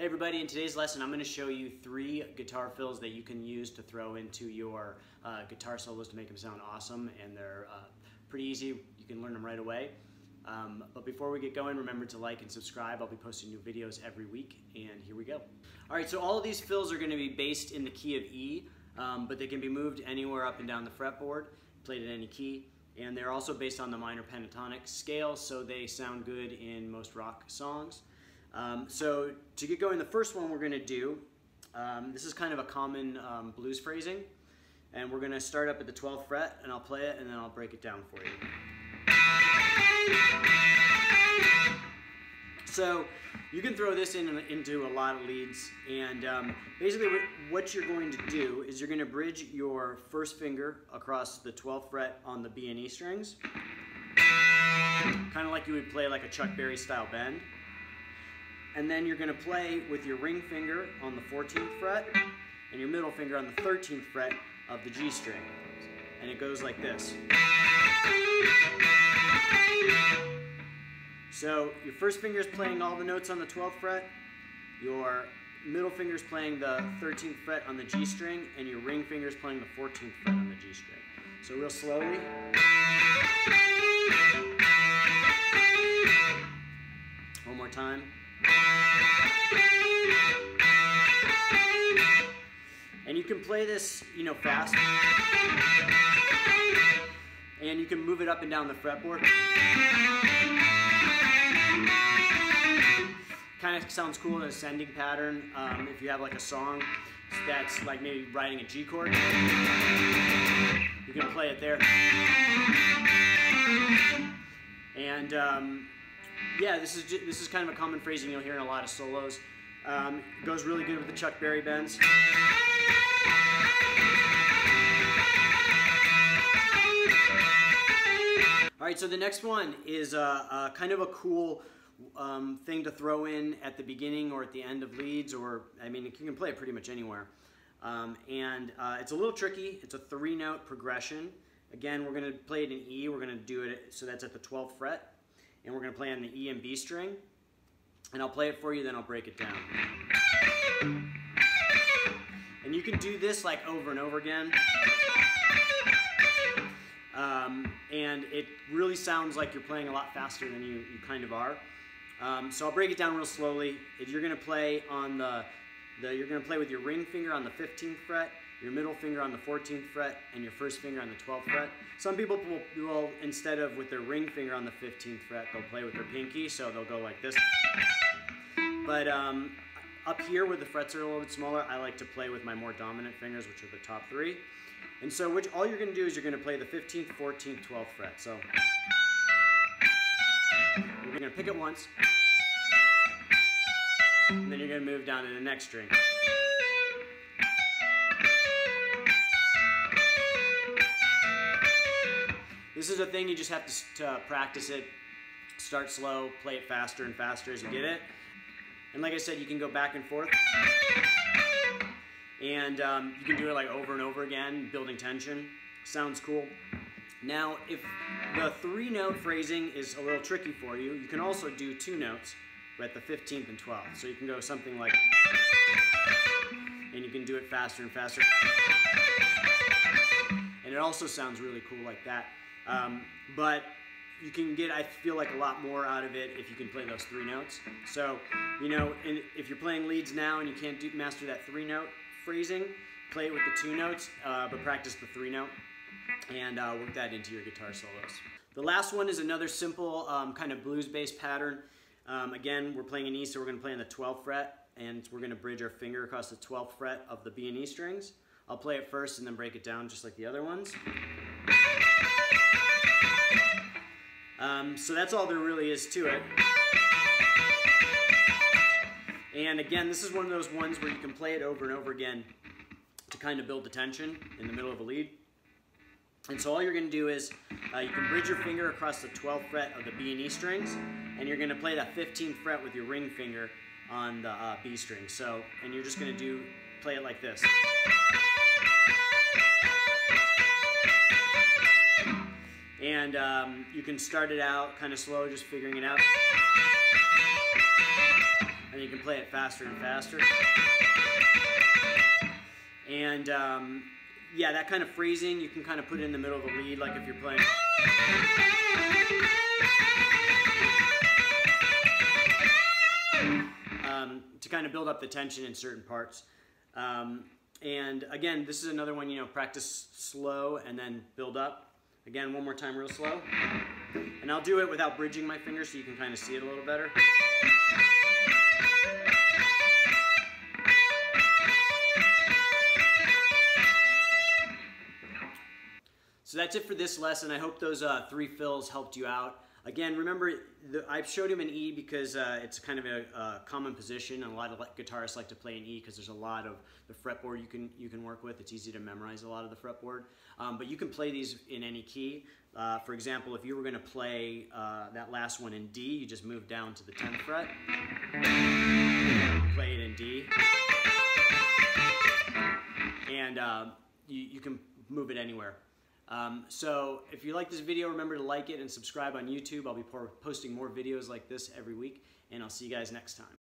Hey everybody, in today's lesson I'm going to show you 3 guitar fills that you can use to throw into your guitar solos to make them sound awesome, and they're pretty easy. You can learn them right away. But before we get going, remember to like and subscribe. I'll be posting new videos every week, and here we go. Alright, so all of these fills are going to be based in the key of E, but they can be moved anywhere up and down the fretboard, played in any key. And they're also based on the minor pentatonic scale, so they sound good in most rock songs. So to get going, the first one we're going to do, this is kind of a common blues phrasing, and we're going to start up at the 12th fret, and I'll play it, and then I'll break it down for you. So you can throw this into a lot of leads, and basically what you're going to do is you're going to bridge your first finger across the 12th fret on the B and E strings, kind of like you would play like a Chuck Berry style bend. And then you're going to play with your ring finger on the 14th fret and your middle finger on the 13th fret of the G string. And it goes like this. So your first finger is playing all the notes on the 12th fret, your middle finger is playing the 13th fret on the G string, and your ring finger is playing the 14th fret on the G string. So real slowly. One more time. And you can play this, fast. And you can move it up and down the fretboard. Kind of sounds cool in an ascending pattern. If you have like a song that's like maybe riding a G chord, you can play it there. And yeah, this is kind of a common phrasing you'll hear in a lot of solos. It goes really good with the Chuck Berry bends. Alright, so the next one is kind of a cool thing to throw in at the beginning or at the end of leads, or I mean, you can play it pretty much anywhere. It's a little tricky. It's a 3-note progression. Again, we're going to play it in E. We're going to do it so that's at the 12th fret. And we're going to play on the E and B string. And I'll play it for you, then I'll break it down. And you can do this like over and over again. And it really sounds like you're playing a lot faster than you kind of are. So I'll break it down real slowly. You're going to play on you're going to play with your ring finger on the 15th fret, your middle finger on the 14th fret, and your first finger on the 12th fret. Some people will, instead of with their ring finger on the 15th fret, they'll play with their pinky, so they'll go like this. But up here where the frets are a little bit smaller, I like to play with my more dominant fingers, which are the top 3. And so all you're going to do is you're going to play the 15th, 14th, 12th fret. So you're going to pick it once, and then you're going to move down to the next string. This is a thing you just have to practice it. Start slow, play it faster and faster as you get it. And like I said, you can go back and forth. And you can do it like over and over again, building tension. Sounds cool. Now, if the 3-note phrasing is a little tricky for you, you can also do 2 notes at the 15th and 12th. So you can go something like, and you can do it faster and faster. And it also sounds really cool like that. But you can get, I feel like, a lot more out of it if you can play those 3 notes. So, if you're playing leads now and you can't master that 3-note phrasing, play it with the 2 notes, but practice the 3-note and work that into your guitar solos. The last one is another simple kind of blues-based pattern. Again, we're playing in E, so we're going to play on the 12th fret, and we're going to bridge our finger across the 12th fret of the B and E strings. I'll play it first and then break it down just like the other ones. So that's all there really is to it. And again, this is one of those ones where you can play it over and over again to kind of build the tension in the middle of a lead. And so all you're going to do is you can bridge your finger across the 12th fret of the B and E strings, and you're going to play that 15th fret with your ring finger on the B string. So, and you're just going to play it like this. And you can start it out kind of slow, just figuring it out. and you can play it faster and faster. And yeah, that kind of phrasing, you can kind of put it in the middle of the lead, like if you're playing. To kind of build up the tension in certain parts. And again, this is another one, you know, practice slow and then build up. Again, one more time real slow. And I'll do it without bridging my fingers so you can kind of see it a little better. So that's it for this lesson. I hope those 3 fills helped you out. Again, remember, I showed him an E because it's kind of a common position, and a lot of guitarists like to play an E because there's a lot of the fretboard you can work with. It's easy to memorize a lot of the fretboard. But you can play these in any key. For example, if you were going to play that last one in D, you just move down to the 10th fret. Play it in D. And you can move it anywhere. So if you like this video, remember to like it and subscribe on YouTube. I'll be posting more videos like this every week, and I'll see you guys next time.